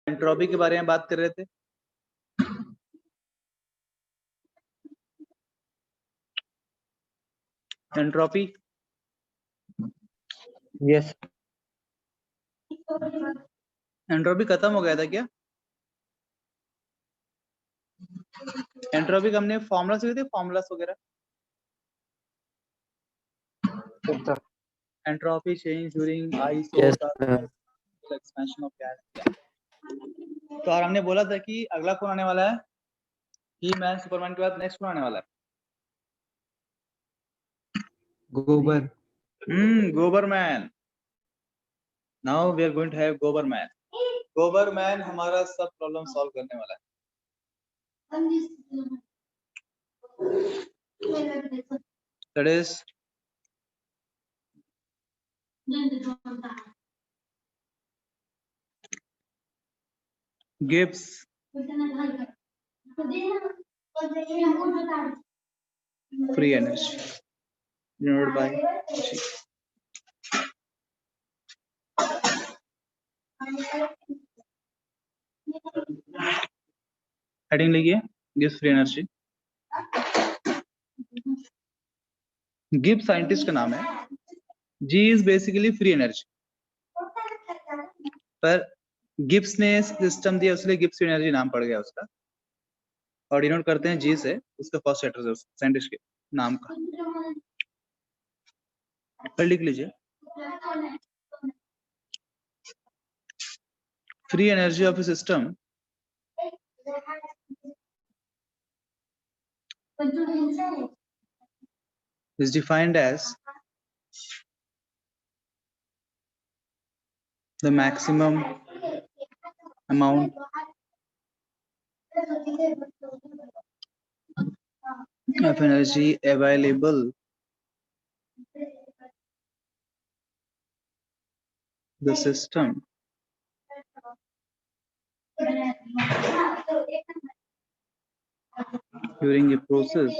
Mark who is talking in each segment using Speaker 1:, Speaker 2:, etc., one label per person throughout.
Speaker 1: Entropy के बारे में बात कर रहे थे। एंट्रोपी
Speaker 2: यस
Speaker 1: एंट्रोपी खत्म हो गया था क्या? एंट्रोपी का हमने फॉर्मूला सीखे थे, फॉर्मूलास वगैरह। Entropy change during isothermal expansion of gas. तो और हमने बोला था कि अगला कौन आने वाला है? ही मैन सुपरमैन के बाद नेक्स्ट कौन आने वाला है?
Speaker 2: गोबर।
Speaker 1: Gobar man. Now we are going to have gobar man. गोबर मैन हमारा सब प्रॉब्लम सॉल्व करने वाला है। That is gives free energy denoted by G. Heading लिखिए, gives free energy। Gibbs scientist का नाम है। G is basically free energy, पर गिब्स ने सिस्टम दिया इसलिए गिब्स फ्री एनर्जी नाम पड़ गया उसका, और डिनोट करते हैं जी से, उसका फर्स्ट लेटर है साइंटिस्ट के नाम का। पर लिख लीजिए, free energy of A system is defined as the maximum amount of energy available the system during a process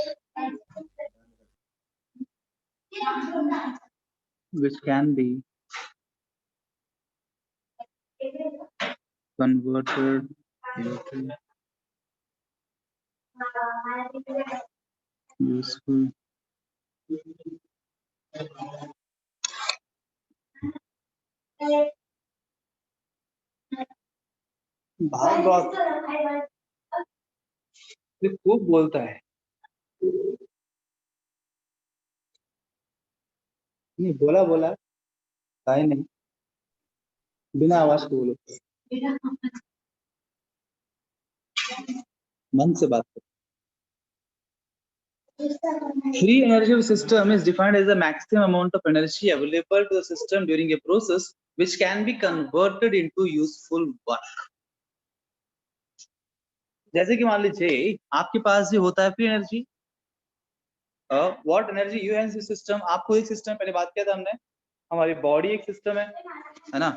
Speaker 1: which can be converted into useful बहुत खूब बोलता है। नहीं बोला है नहीं, बिना आवाज के बोलो, मन से बात करो। Free energy of system is defined as the maximum amount of energy available to the system during a process which can be converted into useful work। जैसे कि मान लीजिए आपके पास जो होता है free energy, what energy you have system. आपको एक सिस्टम पहले बात किया था हमने, हमारी बॉडी एक सिस्टम है ना,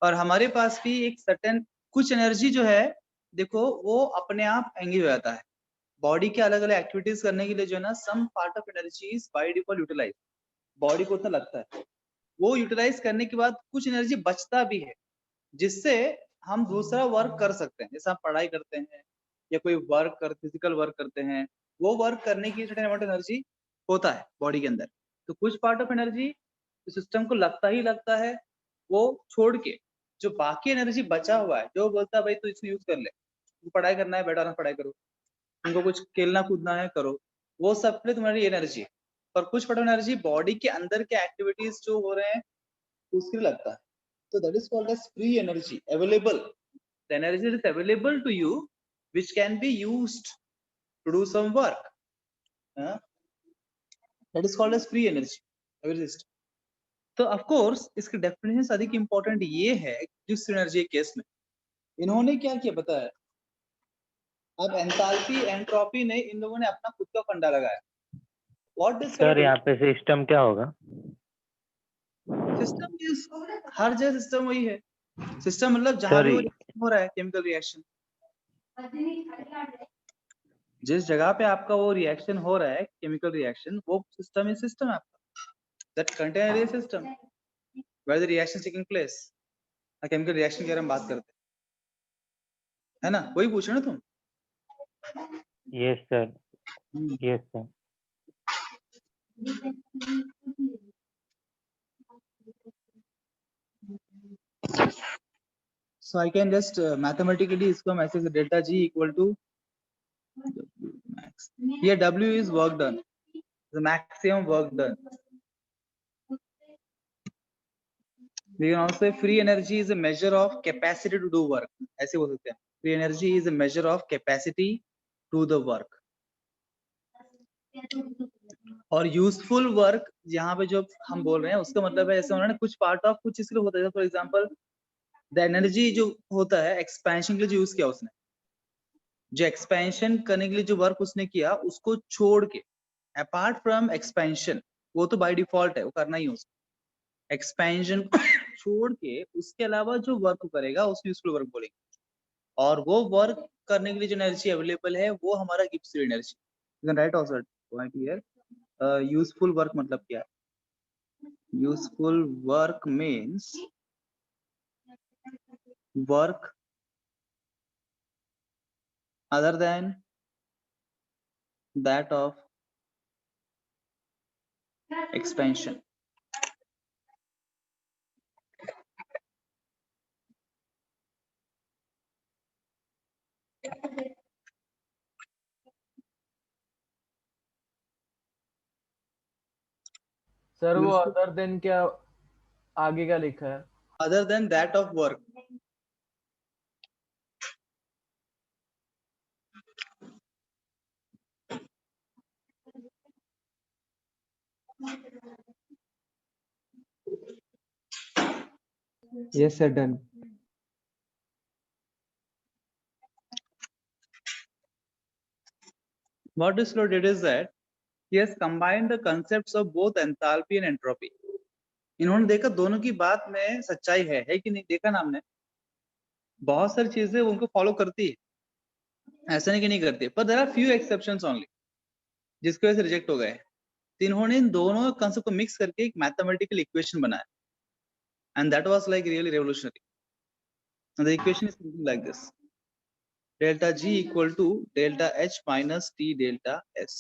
Speaker 1: और हमारे पास भी एक सर्टेन कुछ एनर्जी जो है, देखो वो अपने आप एंगेज हो जाता है बॉडी के अलग अलग एक्टिविटीज करने के लिए, जो है ना, some part of energy is by default utilize. Body को उतना लगता है, वो यूटिलाइज करने के बाद कुछ एनर्जी बचता भी है, जिससे हम दूसरा वर्क कर सकते हैं। जैसे हम पढ़ाई करते हैं या कोई फिजिकल वर्क करते हैं, वो वर्क करने की सर्टेन अमाउंट एनर्जी होता है बॉडी के अंदर। तो कुछ पार्ट ऑफ एनर्जी सिस्टम को लगता ही लगता है, वो छोड़ के जो बाकी एनर्जी बचा हुआ है, जो बोलता है भाई तू इसको यूज कर ले, पढ़ाई करना है बैठा ना पढ़ाई करो, तुमको कुछ खेलना कूदना है करो, वो सब पे तुम्हारी एनर्जी। पर कुछ पार्ट ऑफ एनर्जी बॉडी के अंदर के एक्टिविटीज जो हो रहे हैं उसके लिए लगता है। So that is called as free energy available. The energy that is available to you, which can be used to do some work. That is called as free energy. Exist. तो of course इसकी definition अधिक important ये है जिस energy case में इन्होंने क्या किया पता है। अब एंथैल्पी एंट्रोपी ने इन लोगों ने अपना खुद का फंडा लगाया। What is
Speaker 2: सर यहाँ पे सिस्टम क्या होगा?
Speaker 1: सिस्टम इज हर जगह सिस्टम वही है। सिस्टम मतलब जहां भी हो रहा है केमिकल रिएक्शन, जिस जगह पे आपका वो रिएक्शन हो रहा है केमिकल रिएक्शन, वो सिस्टम है। सिस्टम आपका that container is system where the reaction taking place. Chemical reaction की अगर हम बात करते हैं है ना, वही पूछ रहे ना तुम?
Speaker 2: Yes sir, yes sir.
Speaker 1: So I can just mathematically इसको हम ऐसे delta G equal to max. Here W is work done, the maximum work done. We can also say free energy is a measure of capacity to do work. ऐसे बोल सकते हैं, free energy is a measure of capacity to the work. और useful work यहाँ पे जो हम बोल रहे हैं उसका मतलब है ऐसे उन्होंने कुछ पार्ट ऑफ कुछ चीज के लिए होता है। फॉर एग्जांपल द एनर्जी जो होता है एक्सपेंशन के लिए जो यूज किया उसने, जो एक्सपेंशन करने के लिए जो वर्क उसने किया उसको छोड़ के, अपार्ट फ्रॉम एक्सपेंशन, वो तो बाय डिफॉल्ट है वो करना ही उसको, एक्सपेंशन छोड़ के उसके अलावा जो वर्क करेगा उसको यूजफुल वर्क बोलेंगे। और वो वर्क करने के लिए जो एनर्जी अवेलेबल है वो हमारा gives you energy. You can write also point here. Useful work मतलब क्या है? Useful work means work other than that of expansion.
Speaker 3: Sir वो अदर देन क्या आगे क्या लिखा है?
Speaker 1: Other than that of work.
Speaker 2: Yes sir, done.
Speaker 1: What this law did is that he has combined the concepts of both enthalpy and entropy. इन्होंने देखा दोनों की बात में सच्चाई है कि नहीं, देखा ना हमने? बहुत सारी चीजें उनको फॉलो करती है, ऐसा नहीं कि नहीं करती, पर there are few exceptions only जिसकी वजह से रिजेक्ट हो गए। तो इन्होंने इन दोनों कंसेप्ट को मिक्स करके एक मैथमेटिकल इक्वेशन बनाया, and that was like really revolutionary. The equation is something like this: delta G equal to delta H minus T delta S.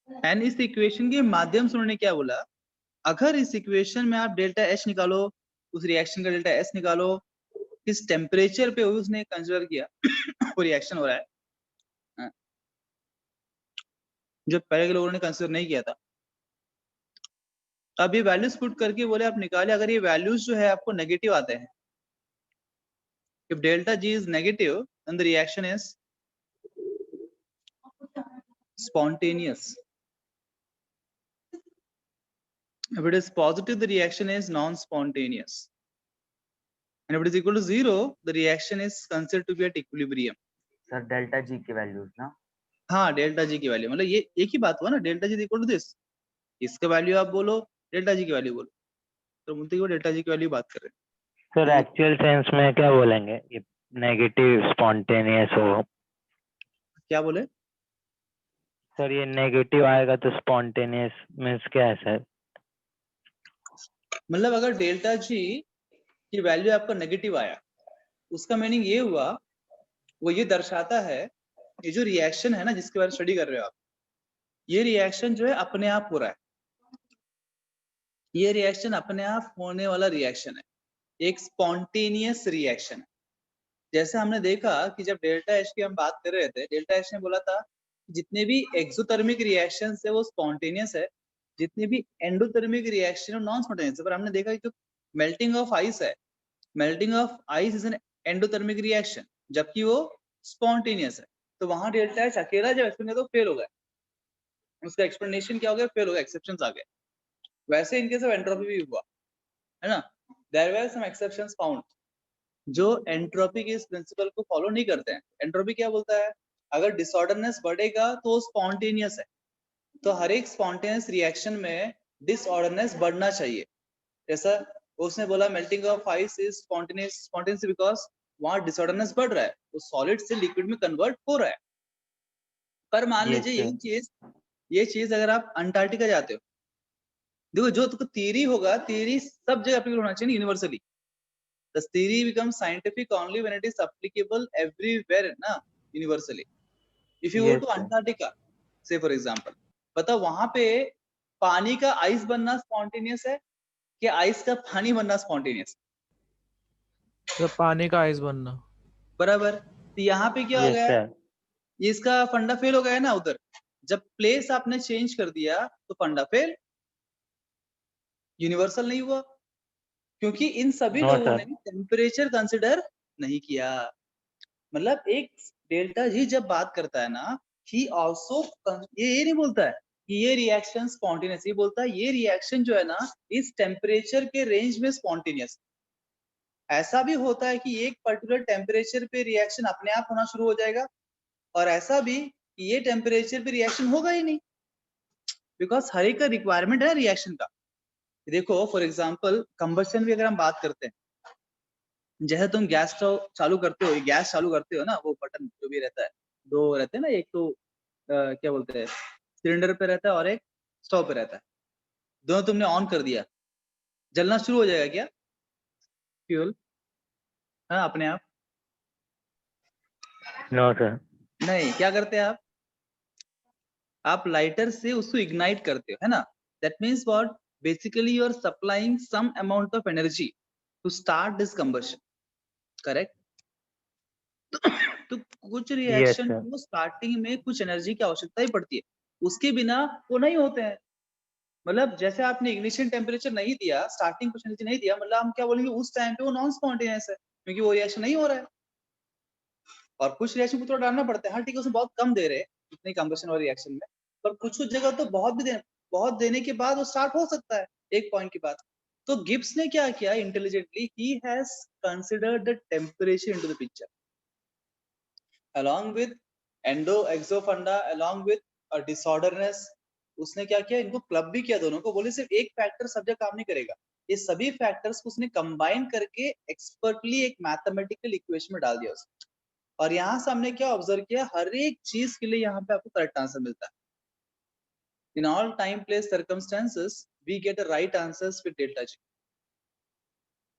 Speaker 1: And इस इक्वेशन के माध्यम से उन्होंने क्या बोला, अगर इस इक्वेशन में आप डेल्टा H निकालो, उस रिएक्शन का डेल्टा S निकालो, किस टेम्परेचर पे उसने कंसीडर किया वो रिएक्शन हो रहा है, जो पहले के लोगों ने कंसीडर नहीं किया था। अब ये वैल्यूज पुट करके बोले आप निकाले, अगर ये वैल्यूज जो है आपको नेगेटिव आते हैं, if delta G is negative then the reaction is spontaneous. If it is positive, the reaction is non-spontaneous. And if it is equal to 0, the reaction is considered to be at equilibrium.
Speaker 4: Sir delta जी की values ना?
Speaker 1: हाँ, delta जी की value, मतलब ये एक ही बात हुआ ना, delta G equal to this, इसका वैल्यू आप बोलो, डेल्टा जी की वैल्यू बोलो, तो बोलते हैं वो डेल्टा जी की वैल्यू बात कर रहे हैं।
Speaker 2: सर एक्चुअल सेंस में क्या बोलेंगे, नेगेटिव स्पॉन्टेनियस हो? क्या
Speaker 1: बोले
Speaker 2: सर? ये नेगेटिव आएगा तो स्पॉन्टेनियस मीन्स क्या है सर?
Speaker 1: मतलब अगर डेल्टा जी की वैल्यू आपका नेगेटिव आया, उसका मीनिंग ये हुआ, वो ये दर्शाता है ये जो रिएक्शन है ना जिसके बारे में स्टडी कर रहे हो आप, ये रिएक्शन जो है अपने आप हो रहा है, ये रिएक्शन अपने आप होने वाला रिएक्शन है, एक स्पॉन्टेनियस रिएक्शन है। जैसे हमने देखा कि जब डेल्टा एच की हम बात कर रहे थे, डेल्टा एच ने बोला था जितने भी एक्सोथर्मिक रिएक्शन है वो स्पॉन्टेनियस है, जितने भी एंडोथर्मिक रिएक्शन है नॉन स्पॉन्टेनियस है। पर हमने देखा कि जो मेल्टिंग ऑफ आइस है, melting of ice is an endothermic reaction, जबकि वो स्पॉन्टेनियस है। तो वहां डेल्टा एच अकेला जब एक्सप्लेन तो फेल हो गया, उसका एक्सप्लेनेशन क्या हो गया, फेल हो गया, एक्सेप्शंस आ गए। वैसे इनके सब एंट्रोपी भी हुआ है ना, there were some exceptions found जो एंट्रोपी के इस प्रिंसिपल को फॉलो नहीं करते हैं। एंट्रोपी क्या बोलता है, अगर डिसऑर्डरनेस बढ़ेगा तो स्पॉन्टेनियस है, तो हर एक स्पॉन्टेनियस रिएक्शन में डिसऑर्डरनेस बढ़ना चाहिए। जैसा उसने बोला melting of ice is spontaneous because वहां डिसऑर्डरनेस बढ़ रहा है, तो सॉलिड से लिक्विड में कन्वर्ट हो रहा है। पर मान लीजिए ये चीज अगर आप अंटार्कटिका जाते हो, देखो जो तो थियरी होगा, थियरी सब जगह एप्लीकेबल होना चाहिए universally, The theory becomes scientific only when it is applicable everywhere, ना, universally. If you go
Speaker 4: Yes,
Speaker 1: to
Speaker 4: sir.
Speaker 1: Antarctica, say for example, पता वहां पे पानी का आइस बनना स्पॉन्टेनियस है कि आइस का पानी बनना स्पॉन्टेनियस?
Speaker 3: तो पानी का आइस बनना।
Speaker 1: बराबर। तो यहाँ पे क्या हो
Speaker 2: यस
Speaker 1: गया है,
Speaker 2: सर,
Speaker 1: ये इसका फंडा फेल हो गया है ना उधर। जब प्लेस आपने चेंज कर दिया तो फंडा फेल, यूनिवर्सल नहीं हुआ, क्योंकि इन सभी
Speaker 2: नो
Speaker 1: लोगों ने
Speaker 2: सर,
Speaker 1: टेम्परेचर कंसिडर नहीं किया। मतलब एक डेल्टा जी जब बात करता है ना, ही ऑल्सो ये नहीं बोलता है कि ये रिएक्शन स्पॉन्टेनियस, ये बोलता है ये रिएक्शन जो है ना इस टेम्परेचर के रेंज में स्पॉन्टेनियस। ऐसा भी होता है कि एक पर्टिकुलर टेम्परेचर पे रिएक्शन अपने आप होना शुरू हो जाएगा, और ऐसा भी कि ये टेम्परेचर पे रिएक्शन होगा ही नहीं, बिकॉज हर एक का रिक्वायरमेंट है रिएक्शन का। देखो फॉर एग्जाम्पल कंबशन भी अगर हम बात करते हैं, जैसे तुम गैस स्टोव चालू करते हो, गैस चालू करते हो ना, वो बटन जो भी रहता है, दो रहते हैं ना, एक तो क्या बोलते हैं सिलेंडर पे रहता है और एक स्टोव पे रहता है, दोनों तुमने ऑन कर दिया, जलना शुरू हो जाएगा क्या फ्यूल? हाँ अपने आप
Speaker 2: नो सर,
Speaker 1: नहीं। क्या करते हैं आप लाइटर से उसको इग्नाइट करते हो, है ना। That means what, basically you are supplying some amount of energy to start this combustion, correct? तो कुछ
Speaker 2: यस
Speaker 1: रिएक्शन
Speaker 2: सर,
Speaker 1: को स्टार्टिंग में कुछ एनर्जी की आवश्यकता ही पड़ती है, उसके बिना वो नहीं होते हैं। मतलब जैसे आपने इग्निशन टेम्परेचर नहीं दिया, स्टार्टिंग कुछ एनर्जी नहीं दिया, मतलब हम क्या बोलेंगे उस टाइम पे वो नॉन स्पॉन्टेनियस है, क्योंकि वो रिएक्शन नहीं हो रहा है। और कुछ रिएक्शन को थोड़ा डालना पड़ता है, हाँ ठीक है उसमें बहुत कम दे रहे हैं इतने कंबशन वाले रिएक्शन में, पर कुछ जगह तो बहुत देने के बाद वो स्टार्ट हो सकता है एक पॉइंट के बाद। तो गिब्स ने क्या किया intelligently, he has considered the temperature into the picture along with endo exo funda along with a disorderness। उसने क्या किया, इनको क्लब भी किया दोनों को, बोले सिर्फ एक फैक्टर सब जगह काम नहीं करेगा, ये सभी फैक्टर्स को उसने कंबाइन करके एक्सपर्टली एक मैथमेटिकल इक्वेशन में डाल दिया उसने। और यहाँ से हमने क्या ऑब्जर्व किया, हर एक चीज के लिए यहाँ पे आपको करेक्ट आंसर मिलता है। In all time place circumstances we get a right answers with delta G,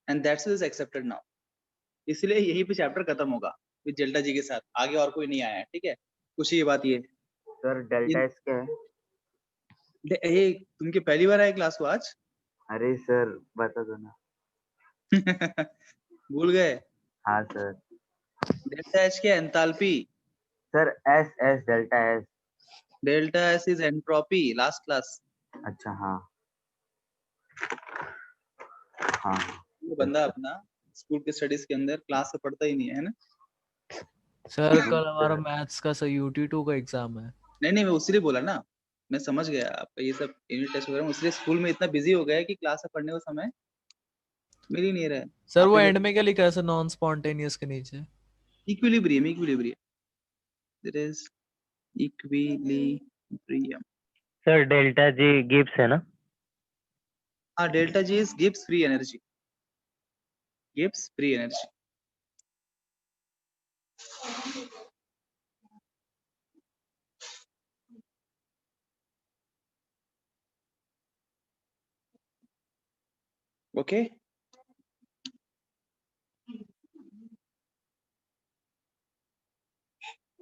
Speaker 1: and that's is accepted now. इसलिए यही पे चैप्टर खत्म होगा विद डेल्टा जी के साथ, आगे और कोई नहीं आया है, ठीक है। कुछ ये बात ये
Speaker 4: सर डेल्टा एस क्या है?
Speaker 1: ये तुमके पहली बार आए क्लास को आज?
Speaker 4: अरे सर बता दो ना।
Speaker 1: भूल गए?
Speaker 4: हाँ सर।
Speaker 1: डेल्टा एच क्या, enthalpy.
Speaker 4: Sir S S delta S.
Speaker 1: Delta S is entropy, last class.
Speaker 4: अच्छा हाँ हाँ।
Speaker 1: ये बंदा अपना स्कूल के स्टडीज के अंदर क्लास से पढ़ता ही नहीं है ना।
Speaker 3: सर कल हमारा मैथ्स का UT2 का एग्जाम है।
Speaker 1: नहीं मैं उसी लिए बोला ना, मैं समझ गया आपका ये सब यूनिट टेस्ट वगैरह, उसलिए स्कूल में इतना बिजी हो गया कि क्लास में पढ़ने का समय मिल ही नहीं रहा है।
Speaker 3: सर
Speaker 1: आप
Speaker 3: वो
Speaker 1: ही
Speaker 3: एंड
Speaker 1: लोग
Speaker 3: में क्या लिखा है सर नॉन स्पॉन्टेनियस के नीचे?
Speaker 1: Equilibrium, there is equilibrium.
Speaker 2: Sir delta G Gibbs है ना?
Speaker 1: हाँ delta G is Gibbs free energy, Gibbs free energy. Okay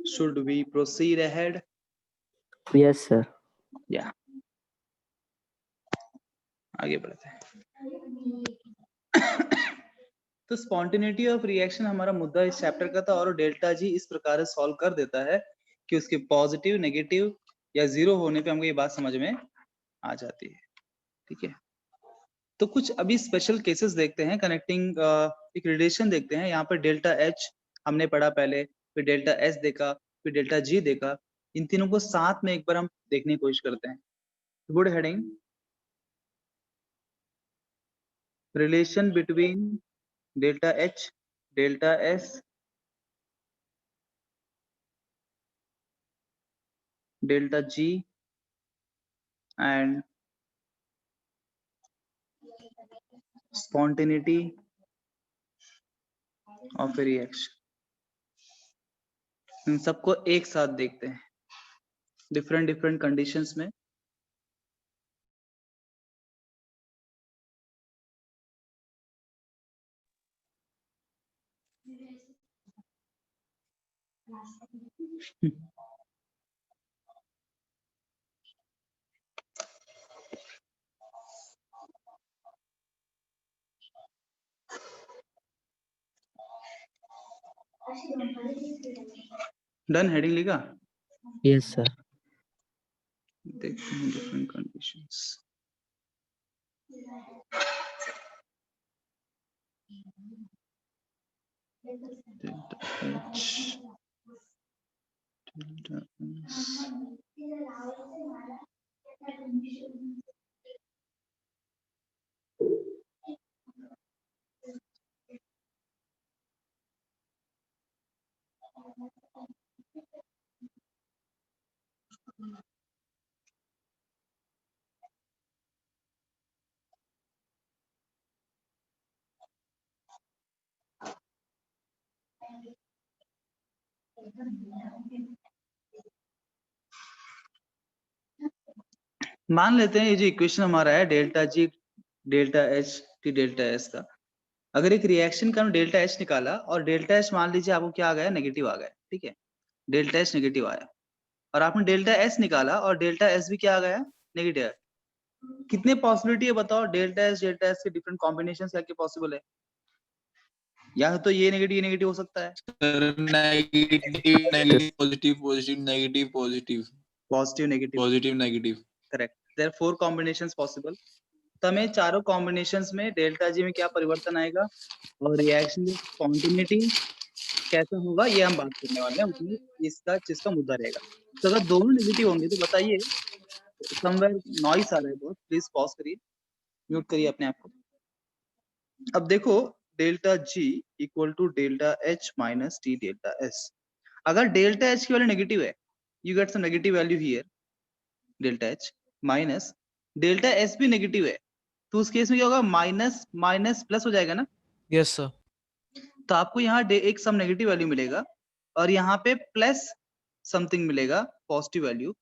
Speaker 1: should we proceed ahead?
Speaker 5: Yes, sir.
Speaker 1: या आगे बढ़ते हैं। तो स्पॉन्टेनिटी ऑफ रिएक्शन हमारा मुद्दा इस चैप्टर का था, और डेल्टा जी इस प्रकार से सॉल्व कर देता है कि उसके पॉजिटिव, नेगेटिव या जीरो होने पे हमको ये बात समझ में आ जाती है, ठीक है। तो कुछ अभी स्पेशल केसेस देखते हैं कनेक्टिंग, एक रिलेशन देखते हैं। यहाँ पर डेल्टा एच हमने पढ़ा पहले, फिर डेल्टा एस देखा, फिर डेल्टा जी देखा। इन तीनों को साथ में एक बार हम देखने की कोशिश करते हैं। Good heading, relation between delta H, delta S, delta G and spontaneity of a reaction। इन सबको एक साथ देखते हैं डिफरेंट कंडीशंस में। डन, हेडिंग लिखा?
Speaker 5: Yes, sir.
Speaker 1: देखते हैं different conditions. Delta H, delta S, मान लेते हैं ये जो इक्वेशन हमारा है डेल्टा जी delta H T delta S का, अगर एक रिएक्शन का डेल्टा एच निकाला और डेल्टा एच मान लीजिए आपको क्या आ गया, नेगेटिव आ गया, ठीक है, डेल्टा एच नेगेटिव आया, और आपने डेल्टा एस निकाला और डेल्टा एस भी क्या आ गया, नेगेटिव है। कितने पॉसिबिलिटी है बताओ, डेल्टा एस के डिफरेंट कॉम्बिनेशन क्या क्या पॉसिबल है? या तो ये नेगेटिव हो सकता है,
Speaker 6: sir negative negative positive positive negative positive
Speaker 1: positive negative,
Speaker 6: positive negative.
Speaker 1: Correct, there 4 combinations possible. तो हमें चारों कॉम्बिनेशंस में डेल्टा जी में क्या परिवर्तन आएगा और रिएक्शन स्पॉन्टेनिटी कैसे होगा, ये हम बात करने वाले हैं, उसमें इसका जिसका मुद्दा रहेगा। तो अगर दोनों नेगेटिव होंगे तो बताइए, समवेयर नॉइस आ रहा है बहुत, प्लीज पॉज करिए, म्यूट करिए अपने आप को। अब देखो delta G equal to delta H minus T delta S, अगर डेल्टा एच की वैल्यू नेगेटिव है, you get some negative value here, delta H minus delta S भी नेगेटिव है, तो उस केस में क्या होगा, माइनस माइनस प्लस हो जाएगा ना।
Speaker 3: Yes sir.
Speaker 1: तो आपको यहाँ एक सम नेगेटिव वैल्यू मिलेगा और यहाँ पे प्लस समथिंग मिलेगा पॉजिटिव वैल्यू।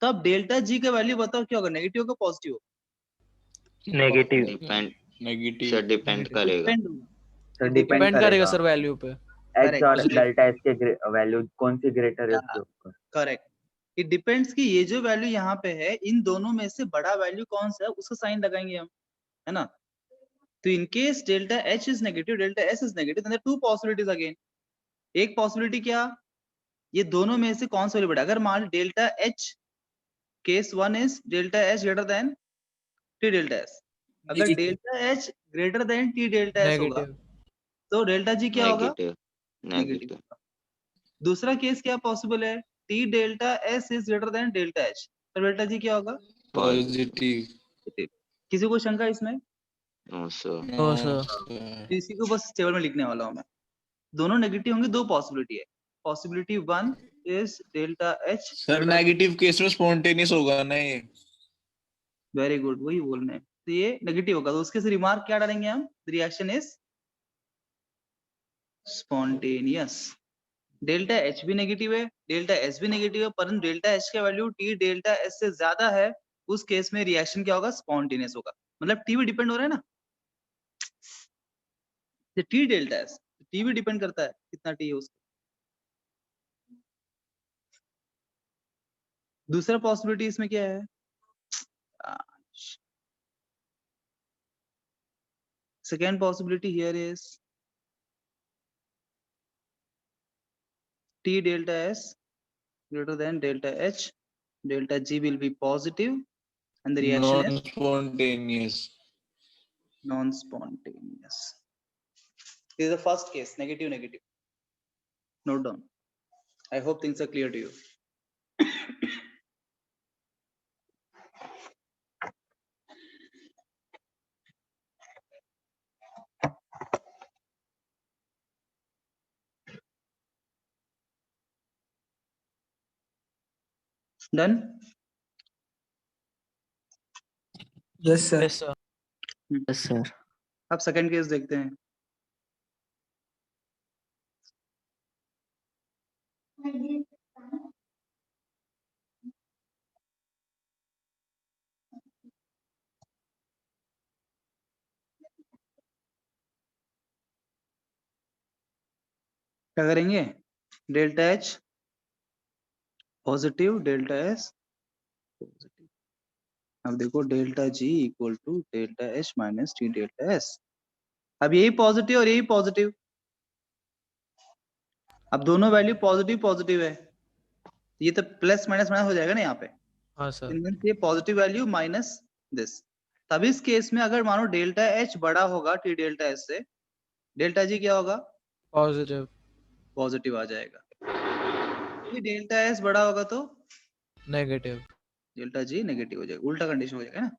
Speaker 1: तो अब डेल्टा जी का वैल्यू बताओ क्या होगा, नेगेटिव होगा पॉजिटिव होगा?
Speaker 2: Negative.
Speaker 7: Depend
Speaker 6: negative
Speaker 7: sir depend करेगा।
Speaker 1: डिपेंड होगा,
Speaker 4: तो
Speaker 3: डिपेंड
Speaker 4: डिपेंड
Speaker 3: करेगा सर वैल्यू पे।
Speaker 4: एच और
Speaker 1: करेक्ट
Speaker 4: डेल्टा एस के वैल्यू कौन सी ग्रेटर है उसके ऊपर।
Speaker 1: करेक्ट, इट डिपेंड्स कि ये जो वैल्यू यहाँ पे है इन दोनों में से बड़ा वैल्यू कौन सा है, उसका साइन लगाएंगे हम, है ना। तो in case delta H is negative delta S is negative, there two possibilities again. एक पॉसिबिलिटी क्या, ये दोनों में से कौन सा वैल्यू बड़ा, अगर मान delta H case one is delta H greater than T delta S, अगर delta H greater than T delta S होगा
Speaker 3: नेगेटिव।
Speaker 1: तो डेल्टा जी क्या होगा,
Speaker 7: नेगेटिव
Speaker 1: नेगेटिव
Speaker 7: नेगेटिव
Speaker 1: होगा। दूसरा केस क्या पॉसिबल है, T delta S is greater than delta H, तो डेल्टा जी क्या होगा,
Speaker 6: पॉजिटिव।
Speaker 1: किसी को शंका इसमें?
Speaker 7: No sir.
Speaker 3: No sir.
Speaker 1: तो इसी को बस टेबल में लिखने वाला हूं मैं। दोनों नेगेटिव होंगे, दो पॉसिबिलिटी है, possibility one is delta H.
Speaker 6: Sir negative case में स्पॉन्टेनियस होगा ना ये।
Speaker 1: वेरी गुड, वही बोल रहे हैं, तो ये नेगेटिव होगा, तो उसके से रिमार्क क्या डालेंगे हम, reaction is spontaneous. Delta H भी नेगेटिव है, डेल्टा एस भी नेगेटिव है, परंतु डेल्टा एच का वैल्यू टी डेल्टा एस से ज्यादा है, उस केस में रिएक्शन क्या होगा, स्पॉन्टेनियस होगा। मतलब टी भी डिपेंड हो रहा है ना, टी डेल्टा एस, टी भी डिपेंड करता है कितना टी है उसका। दूसरा पॉसिबिलिटी इसमें क्या है, second possibility here is T delta S greater than delta H, delta G will be positive and the reaction
Speaker 6: non
Speaker 1: is
Speaker 6: spontaneous.
Speaker 1: non-spontaneous. This is the first case, negative negative. Note down. I hope things are clear to you. Done?
Speaker 5: Yes, sir.
Speaker 3: Yes sir.
Speaker 5: Yes, sir.
Speaker 1: अब second case देखते हैं। क्या करेंगे, delta H positive, delta S positive. अब देखो delta G equal to delta H minus T delta S. अब यही positive और यही पॉजिटिव, अब दोनों वैल्यू पॉजिटिव पॉजिटिव है, ये तो प्लस माइनस माइनस हो जाएगा ना यहाँ पे,
Speaker 3: हाँ सर।
Speaker 1: ये पॉजिटिव वैल्यू माइनस दिस। तब इस केस में अगर मानो डेल्टा एच बड़ा होगा टी डेल्टा एस से, डेल्टा जी क्या होगा,
Speaker 3: पॉजिटिव।
Speaker 1: पॉजिटिव आ जाएगा। यदि डेल्टा एस बड़ा होगा तो
Speaker 3: नेगेटिव।
Speaker 1: डेल्टा जी नेगेटिव हो जाएगा, उल्टा कंडीशन हो जाएगा ना।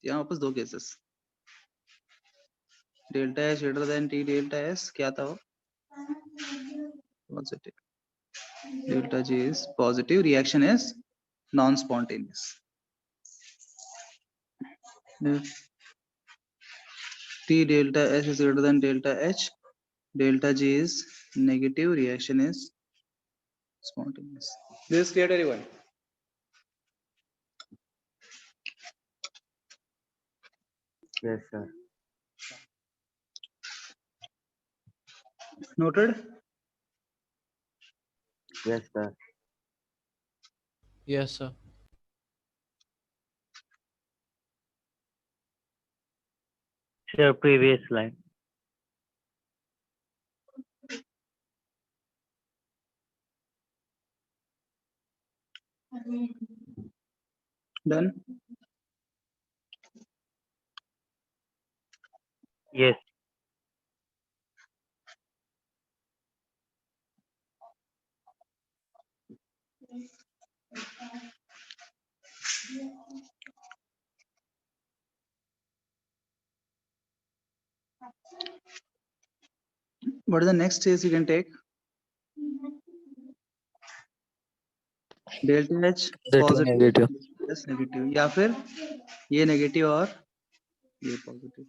Speaker 1: यहाँ वापस दो cases, delta H greater than T delta S क्या था वो, positive, delta G is positive, reaction is non spontaneous. T delta S is greater than delta H, delta G is negative, reaction is spontaneous. This is clear to everyone?
Speaker 4: Yes, sir.
Speaker 1: Noted?
Speaker 4: Yes, sir.
Speaker 3: Yes sir.
Speaker 2: Sir, previous line.
Speaker 1: Done?
Speaker 2: Yes.
Speaker 1: What is the next case you can take? Delta H positive,
Speaker 5: negative
Speaker 1: plus negative, या फिर ये negative और ये positive.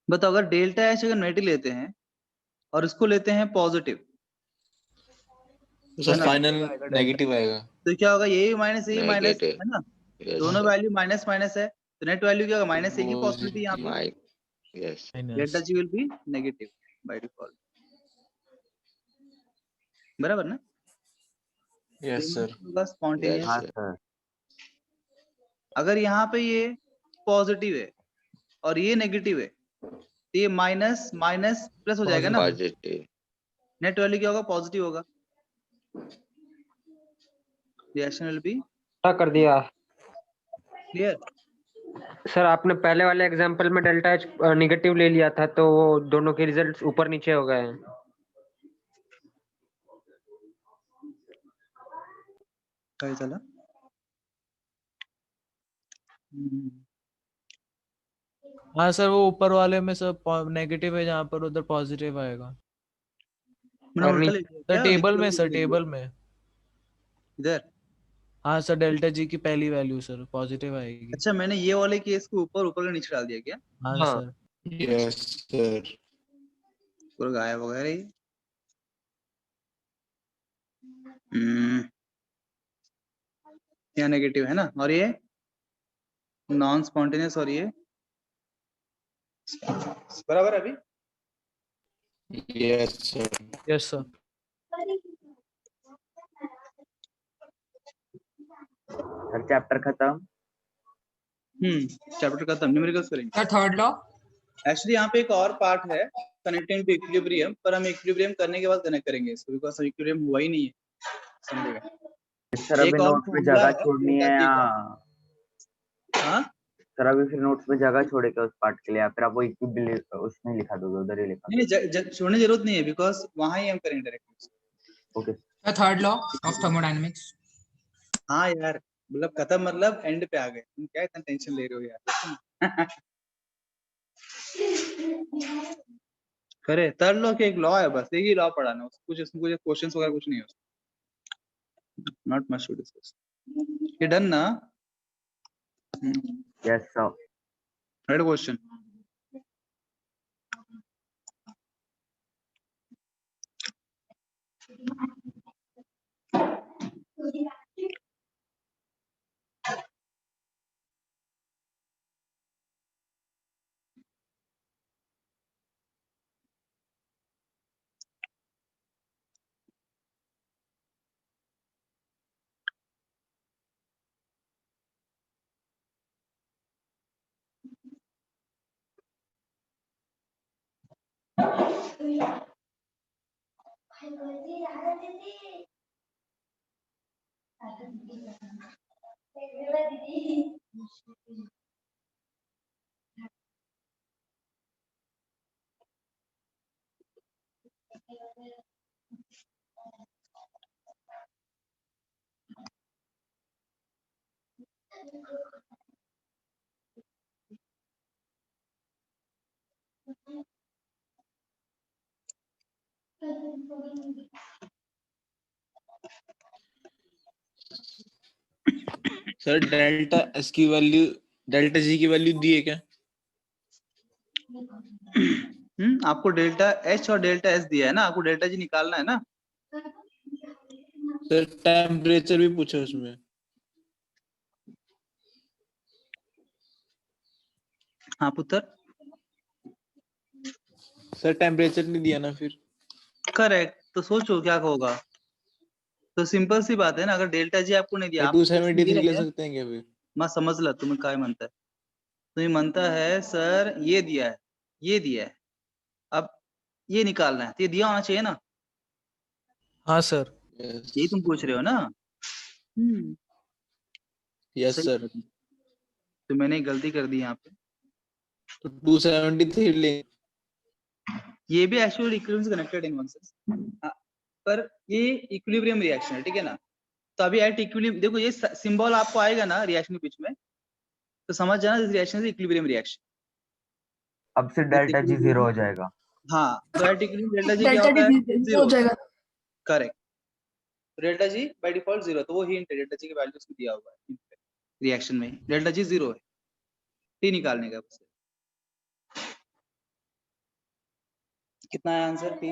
Speaker 1: बताओ अगर delta H अगर negative लेते हैं और इसको लेते हैं पॉजिटिव,
Speaker 6: तो सर फाइनल नेगेटिव आएगा।
Speaker 1: तो क्या होगा, यही माइनस यही माइनस
Speaker 7: Negative.
Speaker 1: है ना,
Speaker 7: Yes.
Speaker 1: दोनों वैल्यू माइनस माइनस है, तो नेट वैल्यू क्या होगा, माइनस एक ही पॉसिबिलिटी यहाँ पे,
Speaker 7: My. Yes.
Speaker 1: Delta G will be negative by default, बराबर ना।
Speaker 6: Yes sir.
Speaker 7: Yes,
Speaker 1: spontaneous.
Speaker 4: हाँ
Speaker 7: sir.
Speaker 4: सर।
Speaker 1: अगर यहाँ पे ये पॉजिटिव है और ये नेगेटिव है, तो ये माइनस माइनस प्लस हो जाएगा ना,
Speaker 7: Positive.
Speaker 1: नेट वैल्यू क्या होगा, पॉजिटिव होगा, रिएक्शन विल बी
Speaker 8: कर दिया
Speaker 1: क्लियर।
Speaker 8: सर। आपने पहले वाले एग्जांपल में डेल्टा एच निगेटिव ले लिया था, तो वो दोनों के रिजल्ट्स ऊपर नीचे हो गए हैं।
Speaker 1: काय झालं?
Speaker 3: हाँ सर, वो ऊपर वाले में सब नेगेटिव है, जहाँ पर उधर पॉजिटिव आएगा।
Speaker 1: मैंने
Speaker 8: और
Speaker 1: उल्टा
Speaker 8: नीचे-
Speaker 1: लिख दिया
Speaker 3: सर
Speaker 1: क्या?
Speaker 3: टेबल में,
Speaker 1: नीचे
Speaker 3: सर
Speaker 1: लिख दिया?
Speaker 3: टेबल में।
Speaker 1: इधर।
Speaker 3: हाँ सर, डेल्टा जी की पहली वैल्यू सर पॉजिटिव आएगी।
Speaker 1: अच्छा, मैंने ये वाले केस को ऊपर ऊपर का नीचे डाल दिया क्या?
Speaker 3: हाँ
Speaker 8: हाँ।
Speaker 3: सर।
Speaker 6: Yes sir.
Speaker 1: पूरा गायब हो गया रे। हम्म, यहाँ नेगेटिव है ना, और ये नॉन स्पॉन्टेनियस, और ये बराबर है अभी।
Speaker 6: Yes sir.
Speaker 3: Yes sir.
Speaker 4: Sir chapter खत्म।
Speaker 1: चैप्टर खत्म, न्यूमेरिकल्स करेंगे।
Speaker 5: Sir third law.
Speaker 1: एक्चुअली यहाँ पे एक और पार्ट है कनेक्टिंग टू इक्विलिब्रियम, पर हम इक्विलिब्रियम करने के बाद कनेक्ट करेंगे इसको, बिकॉज़ इक्विलिब्रियम हुआ ही नहीं है, समझेगा।
Speaker 4: सर
Speaker 1: एक
Speaker 4: अभी
Speaker 1: और
Speaker 4: नोट्स में
Speaker 1: फॉर्मूला
Speaker 4: जगह
Speaker 1: है
Speaker 4: छोड़नी है
Speaker 1: डेल्टा जी
Speaker 4: या
Speaker 1: का। हाँ,
Speaker 4: सर अभी फिर नोट्स में जगह छोड़ेगा उस पार्ट के लिए, या फिर आप वो इक्विलिब्रियम उसमें लिखा दोगे, उधर ही लिखा
Speaker 1: नहीं छोड़ने की जरूरत नहीं है, बिकॉज वहां ही हम करेंगे direct.
Speaker 4: Okay.
Speaker 5: Sir third law of thermodynamics.
Speaker 1: हाँ यार, मतलब खत्म, मतलब एंड पे आ गए, तुम क्या इतना टेंशन ले रहे हो यार। करे थर्ड लॉ के एक लॉ है, बस एक ही लॉ पढ़ाना, कुछ इसमें कुछ क्वेश्चंस वगैरह कुछ नहीं है, नॉट मच टू डिस्कस। ये डन ना?
Speaker 4: Yes sir.
Speaker 1: Right question.
Speaker 6: Sir delta S की वैल्यू डेल्टा जी की वैल्यू दी है क्या?
Speaker 1: आपको डेल्टा एच और डेल्टा एस दिया है ना, आपको डेल्टा जी निकालना है ना।
Speaker 6: सर टेम्परेचर भी पूछा उसमें।
Speaker 1: हाँ पुत्र,
Speaker 6: सर टेम्परेचर नहीं दिया ना फिर।
Speaker 1: करेक्ट। तो सोचो क्या होगा। तो सिंपल सी बात है ना, अगर डेल्टा जी आपको नहीं दिया,
Speaker 6: सर
Speaker 1: आप
Speaker 6: 273 ले सकते हैं क्या फिर?
Speaker 1: मैं समजला तुम्हें काय म्हणताय। तुम्हें म्हणता है सर ये दिया है, ये दिया है, अब ये निकालना है, तो ये दिया होना चाहिए ना,
Speaker 3: हाँ सर।
Speaker 1: यही तुम पूछ रहे हो ना।
Speaker 6: यस
Speaker 1: सही
Speaker 6: सर।
Speaker 1: है। तो मैंने गलती कर दी यहाँ पे।
Speaker 6: तो 273 ले।
Speaker 1: ये भी एक्चुअली इक्विलिब्रियम से कनेक्टेड इन वन सेंस, पर ये इक्विलिब्रियम रिएक्शन है, ठीक है ना। तो अभी एट इक्विलिब्रियम देखो, ये सिंबल आपको आएगा ना रिएक्शन के बीच में, तो समझ जाना this reaction is equilibrium reaction.
Speaker 4: अब से डेल्टा जी जीरो हो जाएगा।
Speaker 1: हाँ, तो एट इक्विलिब्रियम डेल्टा जी क्या
Speaker 9: डेल्टा
Speaker 1: होता है?
Speaker 9: डी
Speaker 1: जीरो
Speaker 9: हो जाएगा।
Speaker 1: Correct. Delta G by default zero, तो वो हिंट है, डेल्टा जी की वैल्यू उसमें दिया हुआ है रिएक्शन में, डेल्टा जी जीरो है, टी निकालने का बस। कितना है आंसर टी?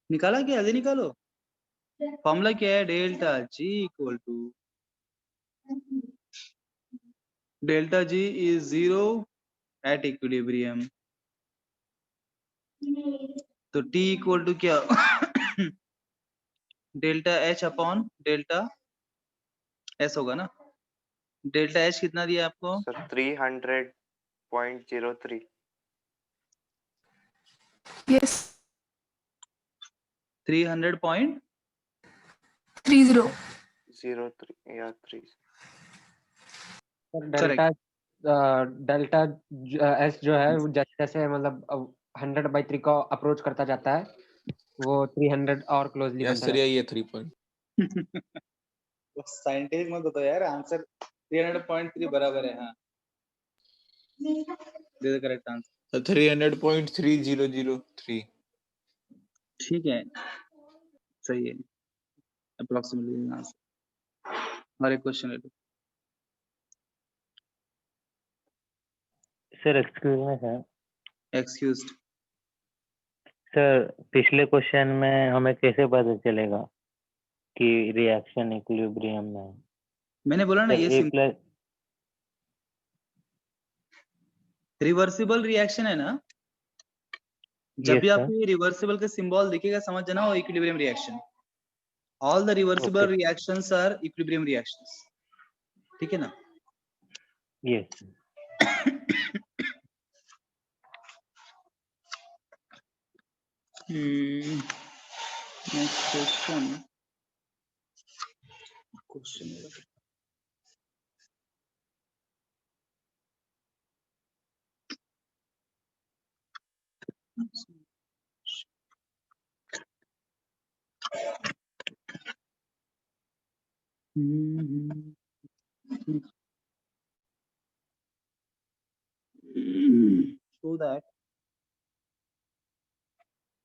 Speaker 1: निकाला क्या? जल्दी निकालो। फॉर्मूला क्या है? Delta G equal to delta G is zero at equilibrium. तो टी इक्वल टू क्या? Delta H upon delta S होगा ना। डेल्टा एच कितना दिया आपको?
Speaker 10: सर 300.03
Speaker 9: यस
Speaker 1: 300.30
Speaker 10: 03 या 3
Speaker 8: डेल्टा डेल्टा एस जो है वो जैसे जैसे मतलब 100/3 को अप्रोच करता जाता है, वो 300 और क्लोजली
Speaker 6: यस
Speaker 8: बनता
Speaker 6: सर,
Speaker 8: जाता
Speaker 6: यही है 3 पॉइंट।
Speaker 1: साइंटिफिक मत बताओ यार, आंसर 300.3 बराबर है। हाँ, दे दो करेक्ट आंसर।
Speaker 6: 300.3003।
Speaker 1: ठीक है, सही है, अप्रोक्सीमेटली आंसर। और एक क्वेश्चन ले लो।
Speaker 2: Sir excuse me sir.
Speaker 1: Excused.
Speaker 2: Sir पिछले क्वेश्चन में हमें कैसे पता चलेगा कि रिएक्शन इक्विलिब्रियम में है?
Speaker 1: मैंने बोला ना,
Speaker 2: सर
Speaker 1: ये
Speaker 2: A प्लस
Speaker 1: रिवर्सिबल रिएक्शन है ना। जब
Speaker 2: यस
Speaker 1: भी
Speaker 2: सर।
Speaker 1: आपको ये रिवर्सिबल का सिंबल दिखेगा, समझ जाना वो equilibrium reaction. All the reversible
Speaker 2: okay
Speaker 1: reactions are equilibrium reactions, ठीक है ना।
Speaker 2: Yes
Speaker 1: next question so that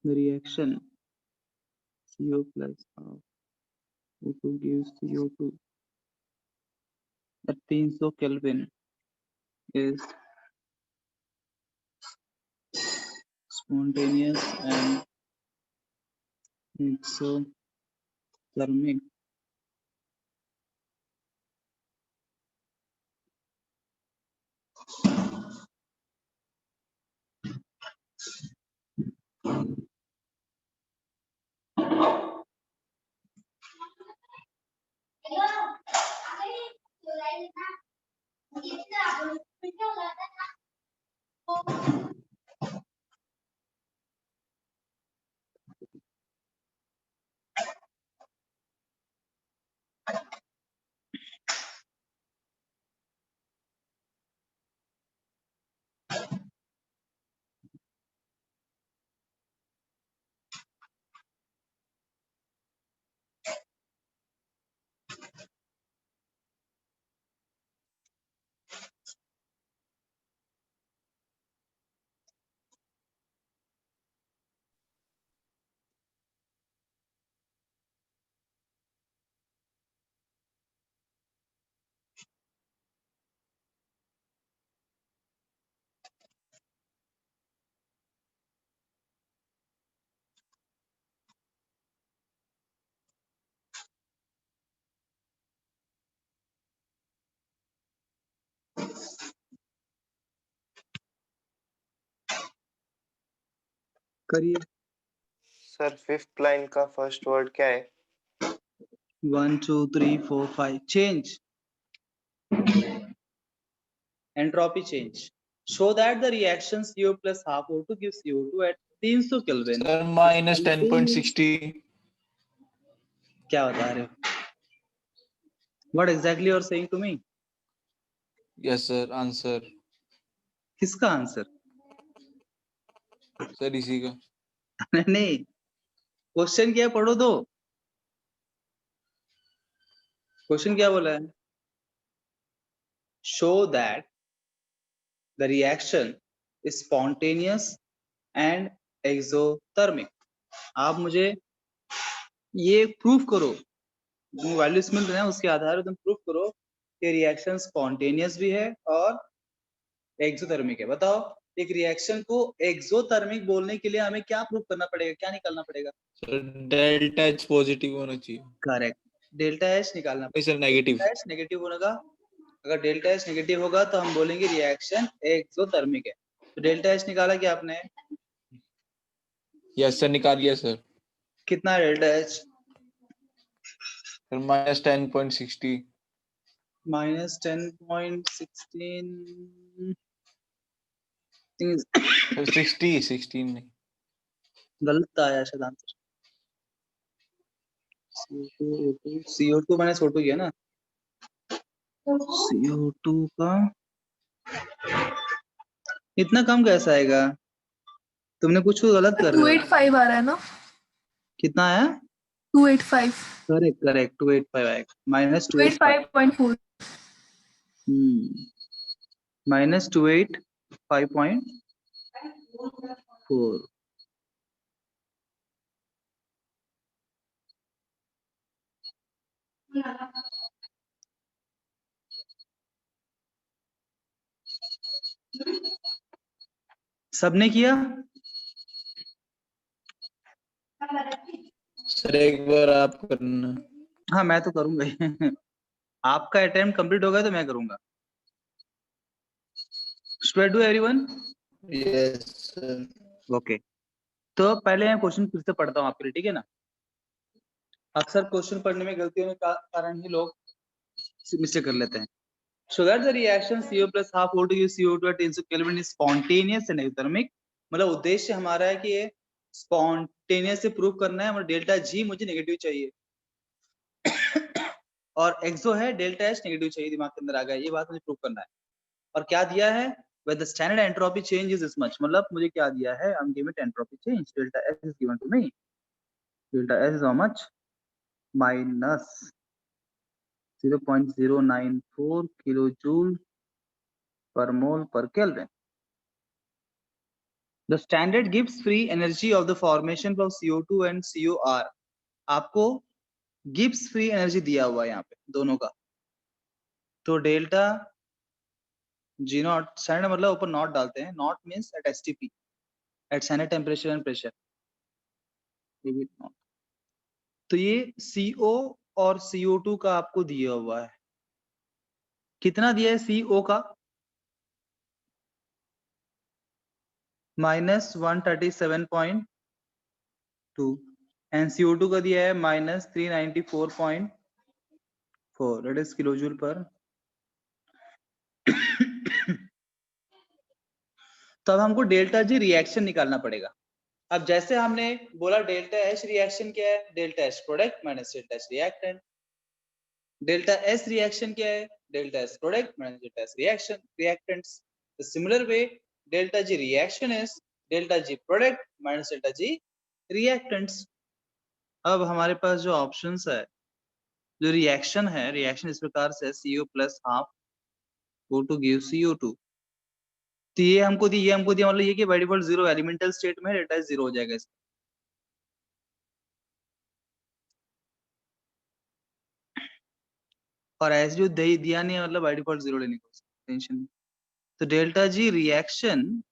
Speaker 1: the reaction CO plus O2 gives CO2 at 300 Kelvin is spontaneous and exothermic. करिए।
Speaker 10: सर फिफ्थ लाइन का first word क्या है?
Speaker 1: 1 2 3 4 5 change, entropy change, show that the reaction CO plus half O2 gives CO2 at 300 Kelvin.
Speaker 6: Sir, minus 10.60.
Speaker 1: क्या बता रहे हो? What exactly you are saying to me?
Speaker 6: Yes, sir. Answer.
Speaker 1: किसका answer?
Speaker 6: Sir, इसी का.
Speaker 1: नहीं, क्वेश्चन क्या है पढ़ो दो। क्वेश्चन क्या बोला है? Show that the reaction is spontaneous and exothermic. आप मुझे ये प्रूफ करो, जो वैल्यूज मिल रहे हैं उसके आधार पर तुम प्रूफ करो कि रिएक्शन स्पॉन्टेनियस भी है और एक्सोथर्मिक है। बताओ, एक रिएक्शन को एक्सोथर्मिक बोलने के लिए हमें क्या प्रूफ करना पड़ेगा, क्या निकालना पड़ेगा?
Speaker 6: Sir, delta H पॉजिटिव होना चाहिए.
Speaker 1: करेक्ट, डेल्टा एच निकालना
Speaker 6: नहीं sir, negative.
Speaker 1: Delta H negative होगा। अगर डेल्टा एच नेगेटिव होगा तो हम बोलेंगे रिएक्शन एक्सोथर्मिक है। तो डेल्टा एच निकाला क्या आपने?
Speaker 6: यस सर, निकाल लिया सर.
Speaker 1: कितना delta H?
Speaker 6: Sir minus 10.60.
Speaker 1: Minus 10.16
Speaker 6: sir 16 नहीं.
Speaker 1: गलत आया शायद आंसर। CO2 मैंने CO2 किया ना, CO2 का इतना कम कैसे आएगा? तुमने कुछ गलत कर रहे हो।
Speaker 9: 285 आ रहा है ना?
Speaker 1: कितना आया?
Speaker 9: 285
Speaker 1: करेक्ट करेक्ट, 285 आएगा। Minus
Speaker 9: 285.4
Speaker 1: minus 285.4। सबने किया?
Speaker 6: सर एक बार आप करना.
Speaker 1: हाँ मैं तो करूंगा ही। आपका अटेम्प्ट कंप्लीट होगा तो मैं करूंगा। Should I do everyone?
Speaker 6: Yes sir.
Speaker 1: Okay, तो पहले मैं क्वेश्चन फिर से पढ़ता हूँ आपके लिए, ठीक है ना? अक्सर क्वेश्चन पढ़ने में गलतियों के कारण ही लोग मिस्टेक कर लेते हैं। So that the reaction CO plus half O2 gives CO2 at 300 Kelvin is spontaneous and exothermic। मतलब उद्देश्य हमारा है कि ये स्पॉन्टेनियस से प्रूव करना है और डेल्टा जी मुझे नेगेटिव चाहिए और एक्सो है डेल्टा एच नेगेटिव चाहिए, दिमाग के अंदर आ गया, ये बात मुझे प्रूव करना है। और क्या दिया है? When the standard entropy change is this much, मतलब मुझे क्या दिया है? I'm given entropy change, delta S is given to me, delta S is how much? Minus 0.094 kilojoule per mole per Kelvin। The standard Gibbs free energy of the formation of CO2 and COR। आपको Gibbs free energy दिया हुआ है यहाँ पे दोनों का। तो delta ji not, standard मतलब ऊपर नॉट डालते हैं, naught means at STP, at standard temperature and pressure. तो ये CO और CO2 का आपको दिया हुआ है। कितना दिया है CO का? -137.2 एंड CO2 का दिया है -394.4, दैट इज किलोजूल पर। तो अब हमको डेल्टा जी रिएक्शन निकालना पड़ेगा। अब जैसे हमने बोला डेल्टा एच रिएक्शन क्या है? Delta H product minus delta H reactant. Delta S reaction क्या है? Delta S product minus delta S reaction reactants. The similar way delta G reaction is delta G product minus delta G reactants. अब हमारे पास जो options है, जो reaction है, reaction इस प्रकार से CO plus half O2 give CO2। तो ये हमको दिया मतलब ये कि by default zero elemental state में डेल्टा जीरो हो जाएगा इसका। और ऐसे जो दिया नहीं है मतलब बाय डिफॉल्ट जीरो लेने को टेंशन नहीं। तो delta ji reaction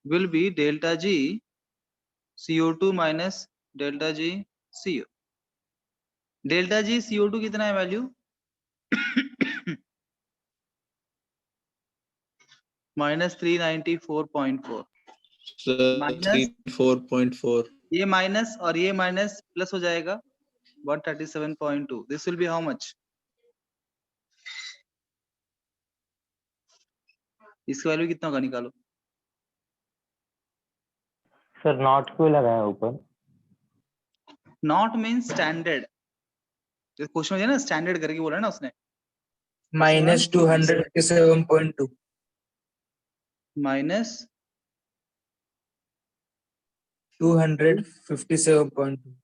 Speaker 1: will be delta G CO2 minus delta G CO। Delta G CO2 कितना है वैल्यू? -394.4। माइनस
Speaker 6: 4.4.
Speaker 1: ये माइनस और ये माइनस प्लस हो जाएगा 137.2. This will be how much? इसका वैल्यू कितना होगा निकालो.
Speaker 2: सर नॉट क्यों लगाया ऊपर?
Speaker 1: Not mean standard. क्वेश्चन है ना स्टैंडर्ड करके बोला ना उसने.
Speaker 5: minus 257.2.
Speaker 1: Minus
Speaker 5: 257.2.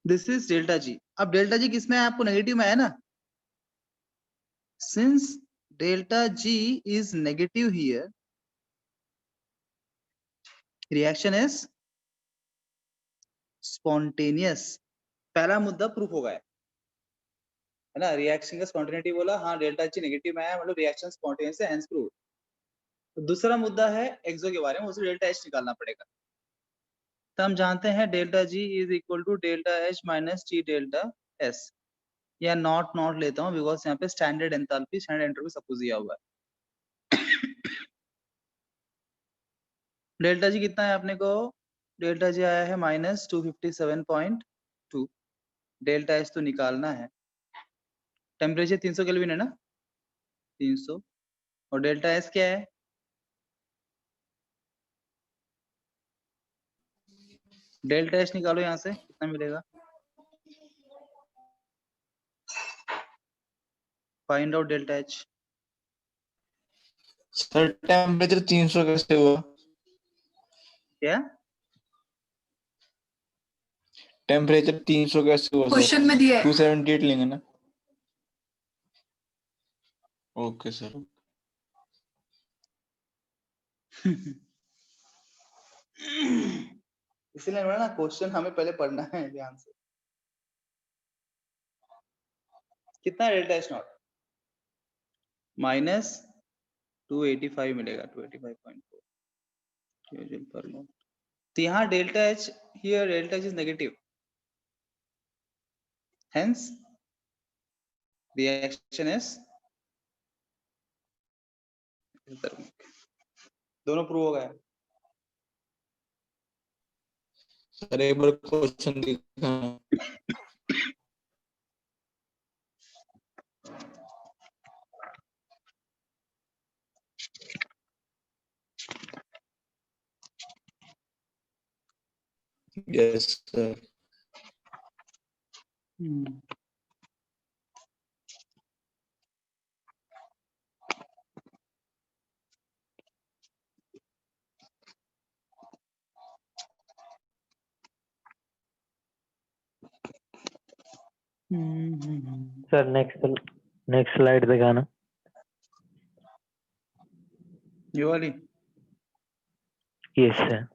Speaker 1: This is delta G. अब डेल्टा जी किसमें है? आपको नेगेटिव में है ना. Since delta G is negative here, reaction is spontaneous. पहला मुद्दा प्रूफ हो गया है ना. रिएक्शन का स्पॉन्टेनिटी बोला, हाँ डेल्टा जी नेगेटिव में है मतलब रिएक्शन स्पॉन्टेनियस है, हेंस प्रूव. तो दूसरा मुद्दा है एक्सो के बारे में, उसको डेल्टा एच निकालना पड़ेगा. तो हम जानते हैं delta G is equal to delta H minus T delta S. या नॉट लेता हूँ बिकॉज यहाँ पे स्टैंडर्ड एंथैल्पी स्टैंडर्ड एंट्रोपी सब कुछ दिया हुआ है. डेल्टा जी कितना है अपने को? डेल्टा जी आया है माइनस 257.2. डेल्टा एच तो निकालना है. टेम्परेचर 300 केल्विन है ना, 300. और डेल्टा एस क्या है? डेल्टा एच निकालो यहाँ से, कितना मिलेगा? Find out delta H.
Speaker 6: Sir temperature 300 कैसे हुआ?
Speaker 1: क्या
Speaker 6: टेम्परेचर 300 कैसे हुआ सर?
Speaker 9: क्वेश्चन में दिया है
Speaker 6: 278 लेंगे ना. Okay sir.
Speaker 1: इसलिए बोला ना क्वेश्चन हमें पहले पढ़ना है ध्यान से. कितना डेल्टा एच नॉट? माइनस 285 मिलेगा, 285.4 जूल पर मोल. तो यहाँ delta H here delta H is negative, hence reaction is दोनों प्रूव हो गया.
Speaker 6: सर एक बार क्वेश्चन दिखाना. Yes sir.
Speaker 2: Sir next slide दिखाना.
Speaker 1: ये वाली.
Speaker 2: Yes sir.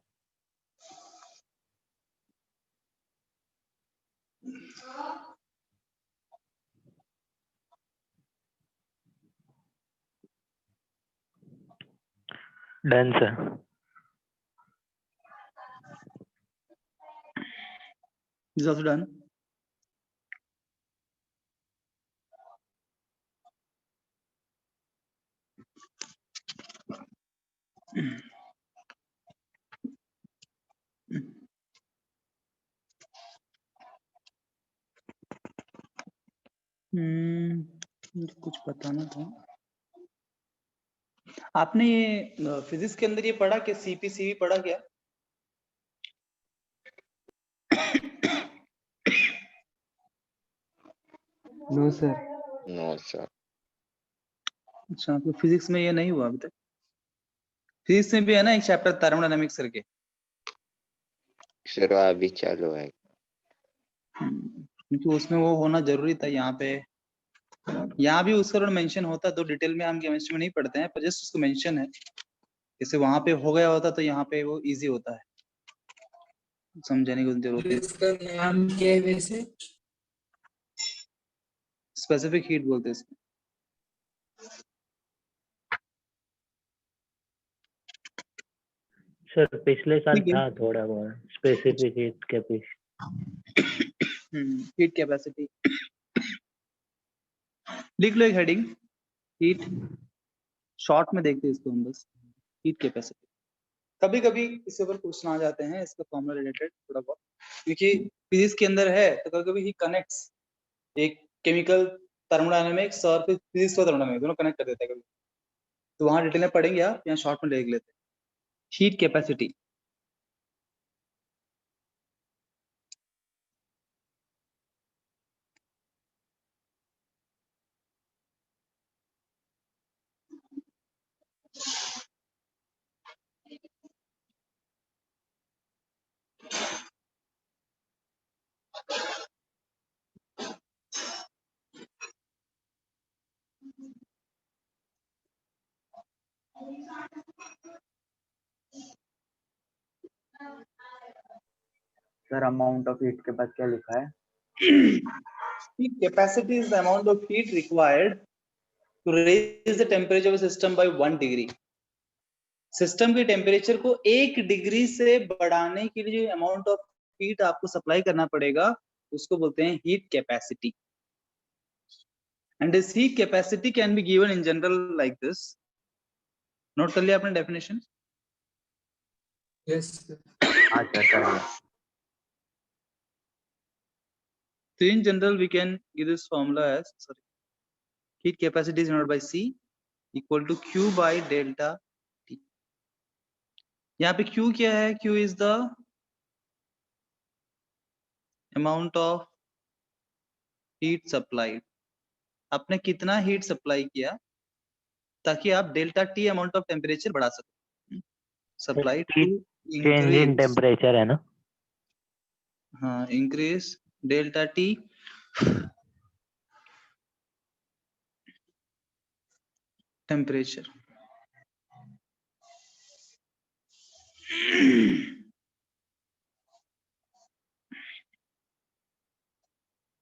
Speaker 2: Done sir.
Speaker 1: This is also done. मुझे कुछ बताना था. आपने ये फिजिक्स के अंदर ये पढ़ा क्या? सीपीसीवी पढ़ा क्या?
Speaker 8: No sir.
Speaker 7: No sir.
Speaker 1: अच्छा, आपको फिजिक्स में ये नहीं हुआ अभी तक? फिजिक्स में भी है ना एक चैप्टर थर्मोडायनामिक्स करके.
Speaker 7: सर अभी चालू है.
Speaker 1: क्योंकि उसमें वो होना जरूरी था. यहाँ पे यहाँ भी उसका मेंशन होता है, तो डिटेल में हम केमिस्ट्री में नहीं पढ़ते हैं, पर जस्ट उसको मेंशन है. जैसे वहां पे हो गया होता तो यहाँ पे वो इजी होता है, समझने की जरूरत है.
Speaker 5: इसका नाम क्या है वैसे?
Speaker 1: स्पेसिफिक हीट बोलते हैं इसको.
Speaker 2: सर पिछले साल
Speaker 1: ठीक है.
Speaker 2: था थोड़ा बहुत specific heat capacity.
Speaker 1: Heat capacity लिख लो एक हेडिंग. हीट शॉर्ट में देखते हैं इसको हम बस. Heat capacity. कभी कभी इसके ऊपर क्वेश्चन आ जाते हैं इसका फॉर्मूला रिलेटेड थोड़ा बहुत, क्योंकि फिजिक्स के अंदर है तो कभी कभी ही कनेक्ट्स एक केमिकल थर्मोडायनामिक्स और फिर फिजिक्स और थर्मोडायनामिक्स दोनों कनेक्ट कर देते हैं कभी, तो वहां डिटेल में पढ़ेंगे आप, यहाँ शॉर्ट में देख लेते हैं। Heat capacity,
Speaker 4: sir amount of heat के बाद क्या लिखा है?
Speaker 1: heat capacity is the amount of heat required to raise the temperature of a system by 1 degree. System के टेम्परेचर को 1 डिग्री से बढ़ाने के लिए जो अमाउंट ऑफ हीट आपको सप्लाई करना पड़ेगा उसको बोलते हैं heat capacity. And this heat capacity can be given in general like this. Note कर लिया आपने डेफिनेशन?
Speaker 5: Yes, sir.
Speaker 4: अच्छा sir,
Speaker 1: So in general we can give this formula as, sorry, heat capacity is denoted by C equal to Q by delta T। यहाँ पे Q क्या है? Q is the amount of heat supplied। आपने कितना heat supply किया ताकि आप delta T amount of temperature बढ़ा सको। Supply to
Speaker 2: change in temperature है ना?
Speaker 1: हाँ, इंक्रीज डेल्टा टी टेम्परेचर।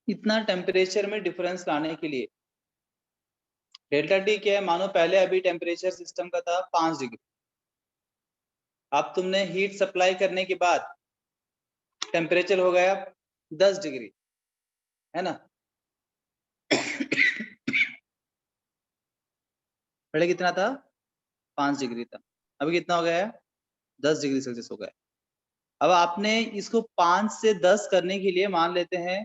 Speaker 1: इतना टेम्परेचर में डिफरेंस लाने के लिए डेल्टा टी क्या है? मानो पहले अभी टेम्परेचर सिस्टम का था 5 डिग्री, अब तुमने हीट सप्लाई करने के बाद टेम्परेचर हो गया 10 डिग्री, है ना? पहले कितना था? 5 डिग्री था, अभी कितना हो गया है? 10 डिग्री सेल्सियस हो गया। अब आपने इसको 5 से 10 करने के लिए मान लेते हैं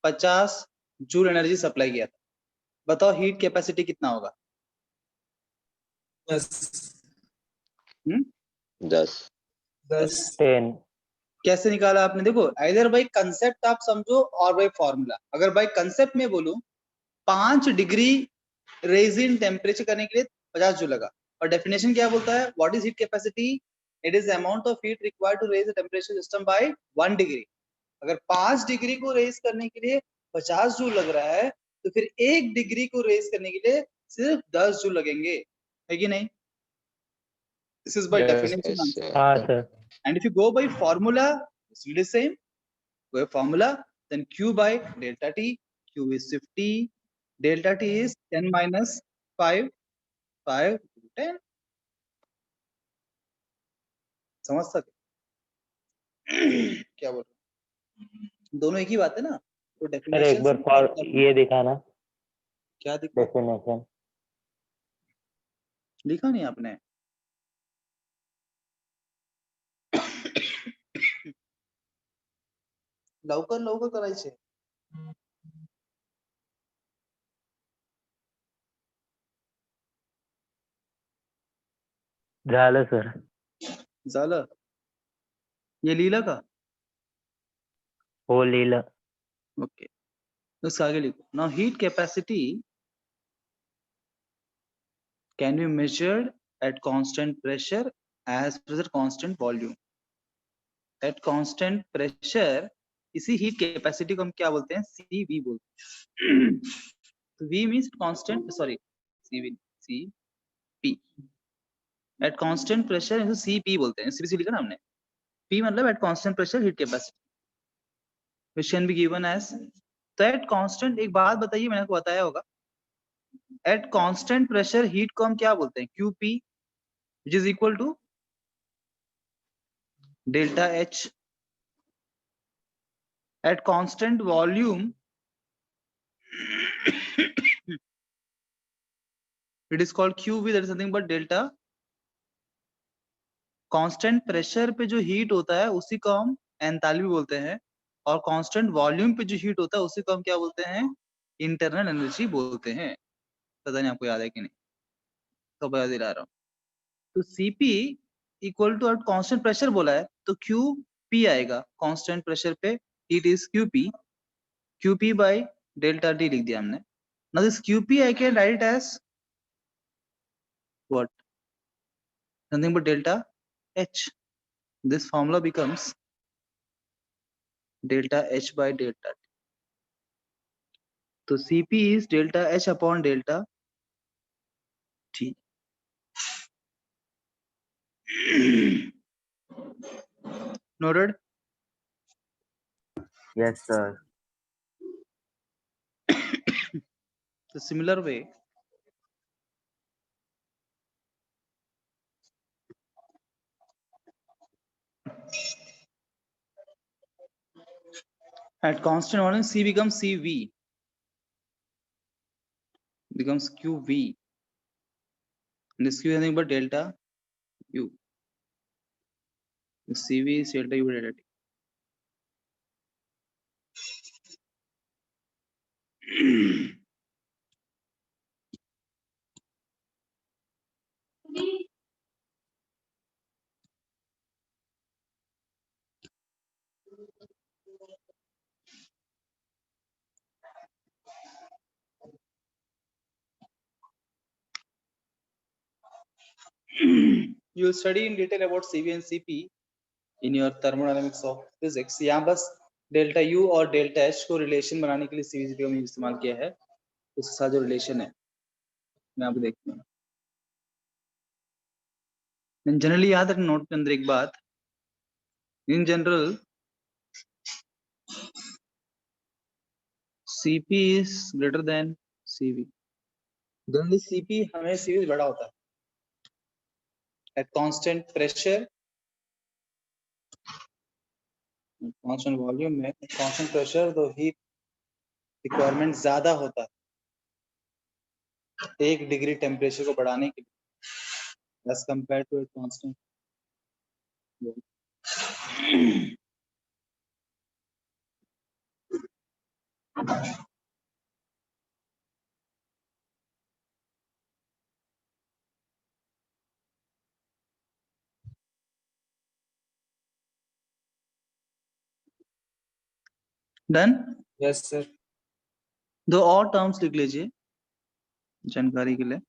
Speaker 1: 50 जूल एनर्जी सप्लाई किया था। बताओ हीट कैपेसिटी कितना होगा?
Speaker 5: 10,
Speaker 7: 10
Speaker 2: 10।
Speaker 1: कैसे निकाला आपने? देखो, इधर बाई कंसेप्ट आप समझो और बाई फॉर्मूला। अगर बाई कंसेप्ट में बोलूं 5 डिग्री रेज इन टेम्परेचर करने के लिए 50 जूल लगा, और डेफिनेशन क्या बोलता है? What is heat capacity? It is amount of heat required to raise the temperature system by 1 degree. अगर 5 डिग्री को रेज करने के लिए 50 जूल लग रहा है तो फिर 1 डिग्री को रेज करने के लिए सिर्फ 10 जूल लगेंगे, है कि नहीं? This is by definition answer.
Speaker 2: हाँ sir.
Speaker 1: And if you go by formula, it's really same. Go by formula, then Q by delta T. Q is 50. Delta T is 10 minus 5. 5 to 10. समझ सके? क्या बोल रहे हो? दोनों एक ही बात है ना? तो
Speaker 2: सर एक
Speaker 1: डेफिनेशन
Speaker 2: बार फॉर ये दिखाना
Speaker 1: क्या दिखा?
Speaker 2: डेफिनेशन।
Speaker 1: लिखा नहीं आपने? लवकर लवकर करायचे।
Speaker 2: झालं सर।
Speaker 1: झालं? ये लिहिलं का?
Speaker 2: हो लिहिलं।
Speaker 1: ओके, उसका आगे लिखो। Now heat capacity can be measured at constant pressure as well as constant volume। at constant pressure इसी हीट कैपेसिटी को हम क्या बोलते हैं? CV बोलते हैं। तो V means constant, sorry, CV, CP। at constant pressure इसे CP बोलते हैं। CP लिखा ना हमने? P मतलब at constant pressure heat capacity which can be given as। तो at constant, एक बात बताइए, मैंने आपको बताया होगा, at constant pressure heat को हम क्या बोलते हैं? QP which is equal to delta H। at constant volume it is called QV, that is nothing but delta constant pressure पे जो हीट होता है उसी को हम एंथैल्पी बोलते हैं, और कांस्टेंट वॉल्यूम पे जो हीट होता है उसी को हम क्या बोलते हैं, इंटरनल एनर्जी बोलते हैं। पता नहीं आपको याद है कि नहीं, तो बता दिला रहा हूँ। तो Cp equal to constant pressure बोला है तो Qp आएगा, कांस्टेंट प्रेशर पे heat is Qp by delta T लिख दिया हमने। Now this Qp I can write it as what, nothing but delta H. This formula becomes delta H by delta T. So Cp is delta H upon delta T. Noted?
Speaker 4: Yes, sir.
Speaker 1: The similar way, at constant volume C becomes Cv, becomes Qv. And this Q is nothing but delta U. The Cv is delta U by delta T. You will study in detail about Cv and Cp in your thermodynamics of physics. यहाँ बस delta U और delta H को relation बनाने के लिए CvCp का मैंने इस्तेमाल किया है, उसके साथ जो रिलेशन है मैं आपको देखता हूँ। जनरली याद रखना नोट के अंदर एक बात, in general Cp is greater than Cv. Generally Cp हमें Cv से बड़ा होता है at constant pressure, constant volume में constant pressure तो हीट रिक्वायरमेंट ज्यादा होता है 1 डिग्री टेम्परेचर को बढ़ाने के लिए as compared to a constant volume. Done?
Speaker 5: Yes, sir.
Speaker 1: दो और टर्म्स लिख लीजिए जानकारी के लिए।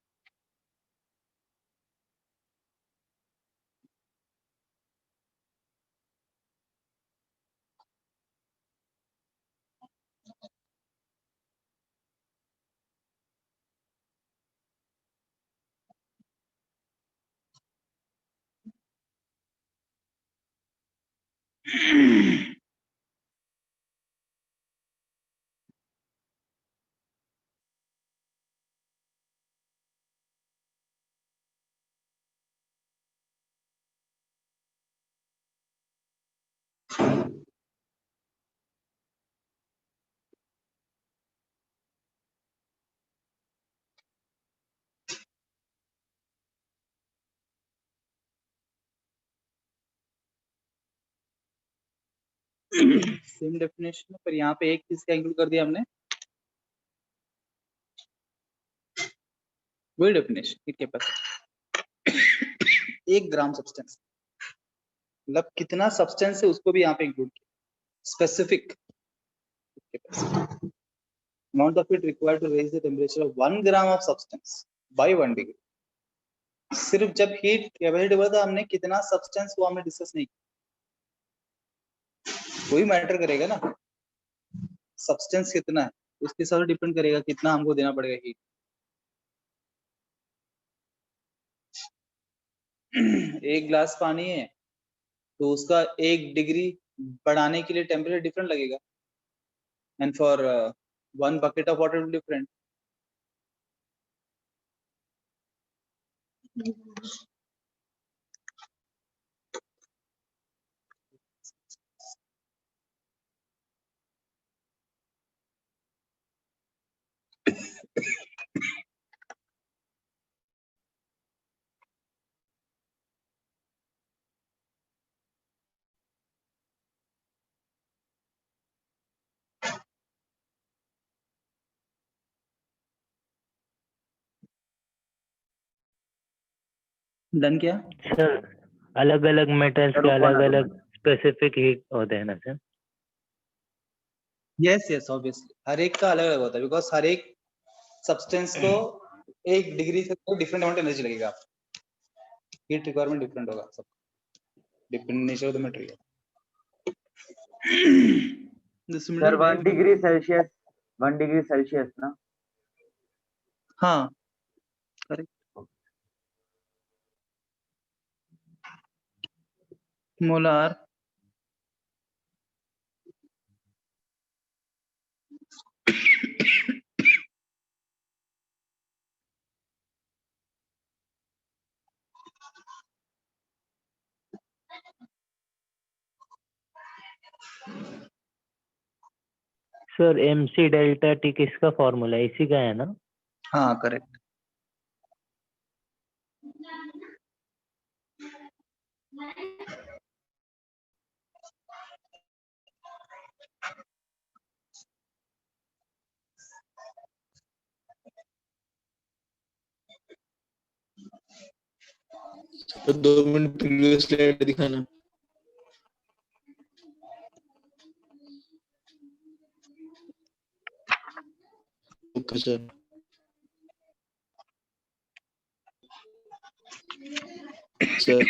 Speaker 1: सेम डेफिनेशन पर यहाँ पे एक चीज का इंक्लूड कर दिया हमने, वही डेफिनेशन हीट कैपेसिटी 1 ग्राम सब्सटेंस, मतलब कितना सब्सटेंस है उसको भी यहाँ पे इंक्लूड किया। Specific amount of heat required to raise the temperature of 1 gram of substance by 1 degree. सिर्फ जब हीट कैपेसिटी बोला था हमने कितना सब्सटेंस वो हमने डिस्कस नहीं किया, वही मैटर करेगा ना, सब्सटेंस कितना है उसके साथ डिपेंड करेगा कितना हमको देना पड़ेगा हीट। एक ग्लास पानी है तो उसका 1 डिग्री बढ़ाने के लिए टेम्परेचर डिफरेंट लगेगा, and for 1 bucket of water different. Done क्या?
Speaker 2: सर अलग अलग मेटल्स
Speaker 4: सर,
Speaker 2: के
Speaker 4: ऊपर
Speaker 2: अलग
Speaker 4: ना
Speaker 2: अलग स्पेसिफिक हीट होते हैं ना सर?
Speaker 1: यस यस ऑब्वियसली हर एक का अलग अलग होता है, बिकॉज हर एक सब्सटेंस को एक डिग्री से तो डिफरेंट अमाउंट एनर्जी लगेगा, हीट रिक्वायरमेंट डिफरेंट होगा सब, depend nature of the material.
Speaker 4: Sir 1 degree Celsius, 1 degree Celsius ना?
Speaker 1: हाँ correct. Molar
Speaker 2: sir mc delta T किसका फॉर्मूला है, इसी का है ना?
Speaker 1: हाँ करेक्ट।
Speaker 6: तो 2 मिनट प्रीवियस स्लाइड दिखाना। Okay sir. सर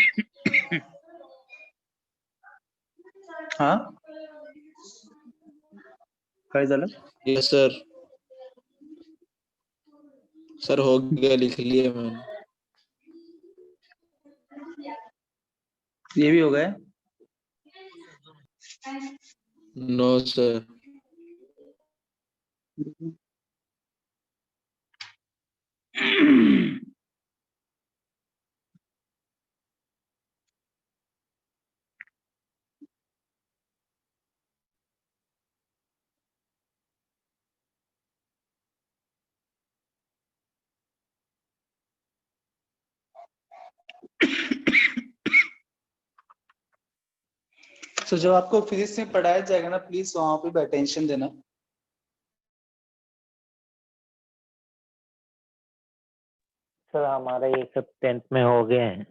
Speaker 1: हाँ काय झालं?
Speaker 6: Yes sir. सर हो गया, लिख लिया मैंने।
Speaker 1: ये भी हो गए?
Speaker 6: No sir.
Speaker 1: तो जब आपको फिजिक्स में पढ़ाया जाएगा ना, प्लीज वहां पे भी अटेंशन देना।
Speaker 2: सर हमारा ये सब 10th में हो गए हैं।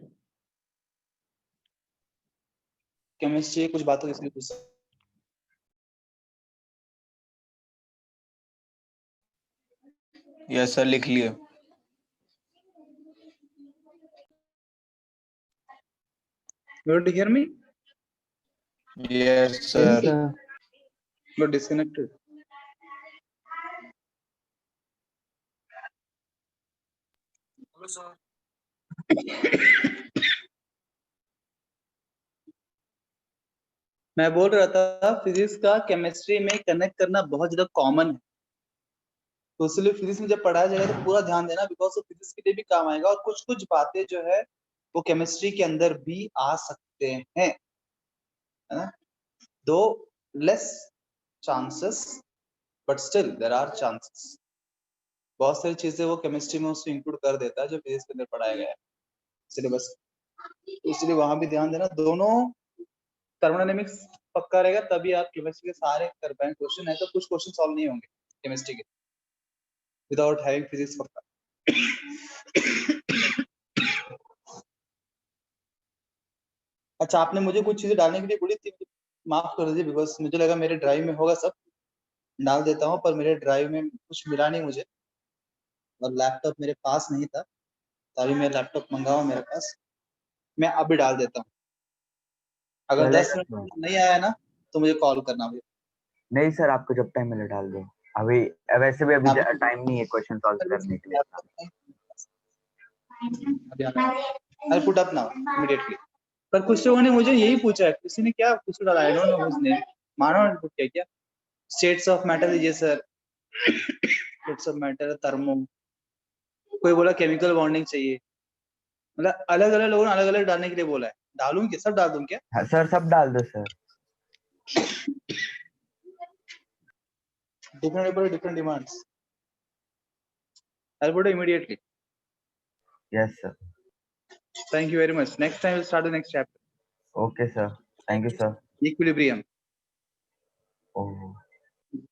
Speaker 1: केमिस्ट्री कुछ बातों इसलिए पूछ
Speaker 6: यस सर, लिख लिया।
Speaker 1: You able to hear me?
Speaker 6: Yes sir.
Speaker 1: You are disconnected. मैं बोल रहा था फिजिक्स का केमिस्ट्री में कनेक्ट करना बहुत ज्यादा कॉमन है, तो इसलिए फिजिक्स में जब पढ़ाया जाएगा तो पूरा ध्यान देना, बिकॉज वो फिजिक्स के लिए भी काम आएगा और कुछ कुछ बातें जो है वो केमिस्ट्री के अंदर भी आ सकते हैं, है ना? Though less chances but still there are chances. बहुत सारी चीजें वो केमिस्ट्री में उसको इंक्लूड कर देता है जो फिजिक्स के अंदर पढ़ाया गया है, सिलेबस। इसलिए वहां भी ध्यान देना, दोनों थर्मोडायनेमिक्स पक्का रहेगा तभी आप केमिस्ट्री के सारे कर पाएंगे क्वेश्चन, है तो कुछ क्वेश्चन सॉल्व नहीं होंगे केमिस्ट्री के विदाउट हैविंग फिजिक्स पक्का। अच्छा, आपने मुझे कुछ चीजें डालने के लिए बोली थी, माफ कर दीजिए, बिकॉज मुझे लगा मेरे ड्राइव में होगा, सब डाल देता हूँ, पर मेरे ड्राइव में कुछ मिला नहीं मुझे और लैपटॉप मेरे पास नहीं था, तभी मैं लैपटॉप मंगाऊँ मेरे पास, मैं अभी डाल देता हूँ। अगर 10
Speaker 4: चलेगा
Speaker 1: मिनट
Speaker 4: सर।
Speaker 1: नहीं आया ना तो मुझे कॉल करना भैया।
Speaker 4: नहीं सर, आपको जब टाइम मिले डाल दो। अभी वैसे भी अभी
Speaker 1: आप-
Speaker 4: टाइम नहीं है क्वेश्चन सॉल्व करने के लिए इतना।
Speaker 1: I'll put up now immediately. पर कुछ लोगों ने मुझे यही पूछा है, किसी ने क्या कुछ डाला, I don't know whose name, मानो ने पुट किया क्या, स्टेट्स ऑफ मैटर दीजिए sir, status of matter, thermo, कोई बोला केमिकल बॉन्डिंग चाहिए, मतलब अलग अलग लोगों ने अलग अलग डालने के लिए बोला है, डालूं क्या, सब डाल दूं क्या?
Speaker 4: हाँ, सर सब डाल दो sir.
Speaker 1: Different people different demands, I'll put it immediately.
Speaker 4: Yes sir.
Speaker 1: Thank you very much. Next time we'll start the next chapter.
Speaker 4: Okay sir, thank you sir.
Speaker 1: Equilibrium.
Speaker 4: Oh